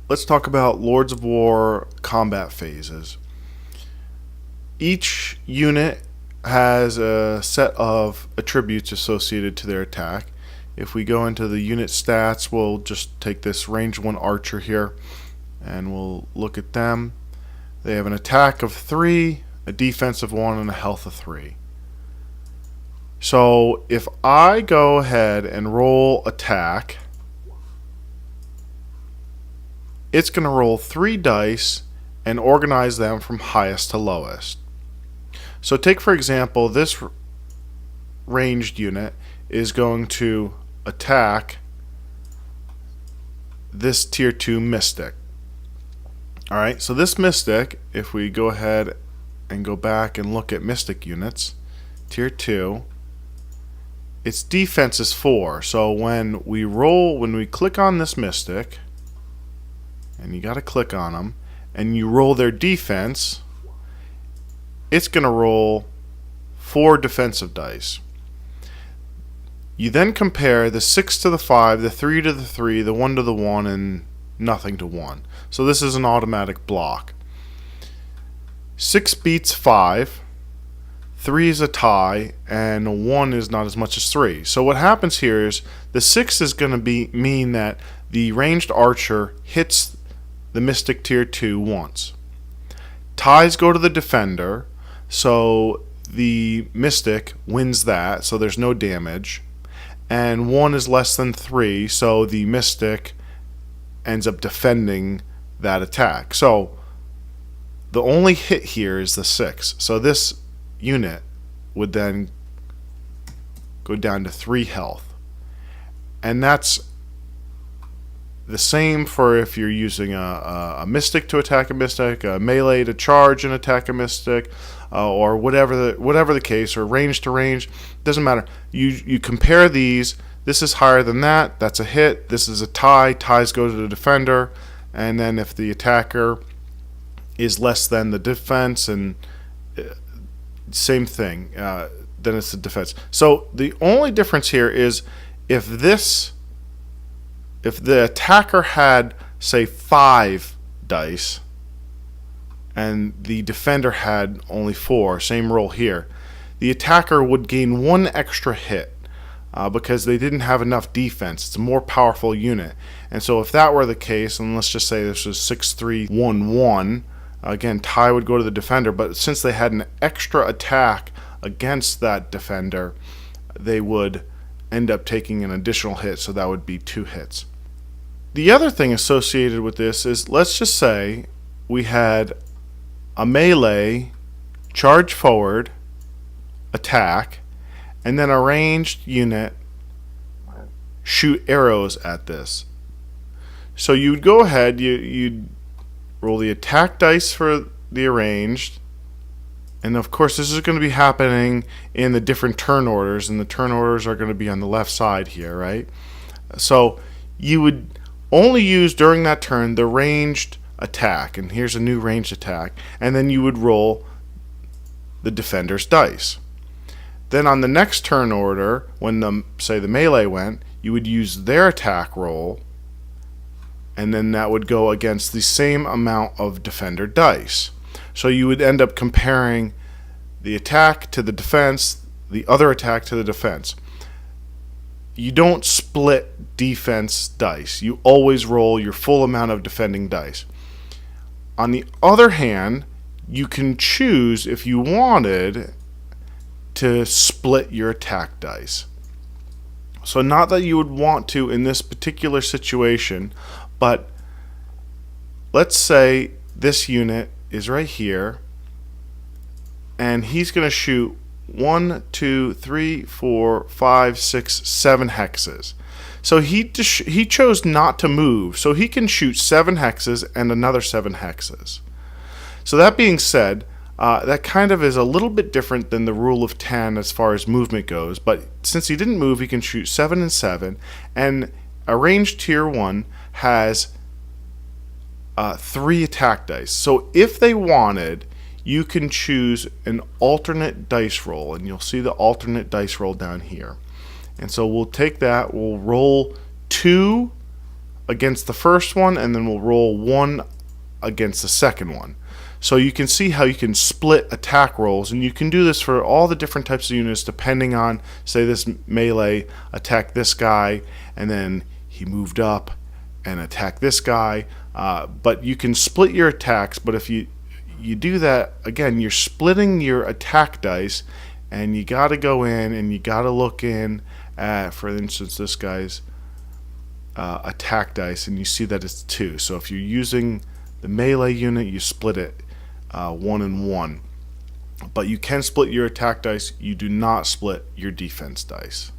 let's talk about Lords of War combat phases. Each unit has a set of attributes associated to their attack. If we go into the unit stats, we'll just take this range 1 archer here and we'll look at them. They have an attack of 3, a defense of 1, and a health of 3. So if I go ahead and roll attack, it's going to roll 3 dice and organize them from highest to lowest. So take, for example, this ranged unit is going to attack this tier 2 mystic. Alright, so this mystic, if we go ahead and go back and look at mystic units, tier 2, its defense is 4. So when we click on this mystic, and you got to click on them, and you roll their defense, it's going to roll 4 defensive dice. You then compare the 6 to the 5, the 3 to the 3, the 1 to the 1, and nothing to 1. So this is an automatic block. 6 beats 5, 3 is a tie, and 1 is not as much as 3. So what happens here is the 6 is going to mean that the ranged archer hits the mystic tier 2 once. Ties go to the defender, so the mystic wins that, so there's no damage. And 1 is less than 3, so the mystic ends up defending that attack. So the only hit here is the 6. So this unit would then go down to 3 health. And that's the same for if you're using a mystic to attack a mystic, a melee to charge and attack a mystic, or whatever the case, or range to range. Doesn't matter. You compare these. This is higher than that. That's a hit. This is a tie. Ties go to the defender. And then if the attacker is less than the defense, and same thing, then it's the defense. So the only difference here is if the attacker had, say, 5 dice and the defender had only 4, same roll here, the attacker would gain 1 extra hit because they didn't have enough defense. It's a more powerful unit. And so if that were the case, and let's just say this was 6-3-1-1, again, tie would go to the defender, but since they had an extra attack against that defender, they would end up taking an additional hit, so that would be 2 hits. The other thing associated with this is, let's just say we had a melee, charge forward, attack, and then a ranged unit shoot arrows at this. So you'd go ahead, you'd roll the attack dice for the arranged, and of course this is going to be happening in the different turn orders, and the turn orders are going to be on the left side here, right? So you would only use during that turn the ranged attack, and here's a new ranged attack, and then you would roll the defender's dice. Then on the next turn order, when say the melee went, you would use their attack roll, and then that would go against the same amount of defender dice. So you would end up comparing the attack to the defense, the other attack to the defense. You don't split defense dice. You always roll your full amount of defending dice. On the other hand, you can choose, if you wanted, to split your attack dice. So not that you would want to in this particular situation, but let's say this unit is right here, and he's going to shoot 1, 2, 3, 4, 5, 6, 7 hexes. So he chose not to move, so he can shoot 7 hexes and another 7 hexes. So that being said, that kind of is a little bit different than the rule of 10 as far as movement goes, but since he didn't move, he can shoot 7 and 7, and a ranged tier 1 has 3 attack dice. So if they wanted, you can choose an alternate dice roll, and you'll see the alternate dice roll down here. And so we'll take that, we'll roll 2 against the first one, and then we'll roll 1 against the second one. So you can see how you can split attack rolls, and you can do this for all the different types of units depending on, say this melee attacked this guy and then he moved up and attacked this guy, but you can split your attacks. But if you do that, again, you're splitting your attack dice, and you got to go in and you got to look in at, for instance, this guy's attack dice, and you see that it's 2. So if you're using the melee unit, you split it 1 and 1. But you can split your attack dice. You do not split your defense dice.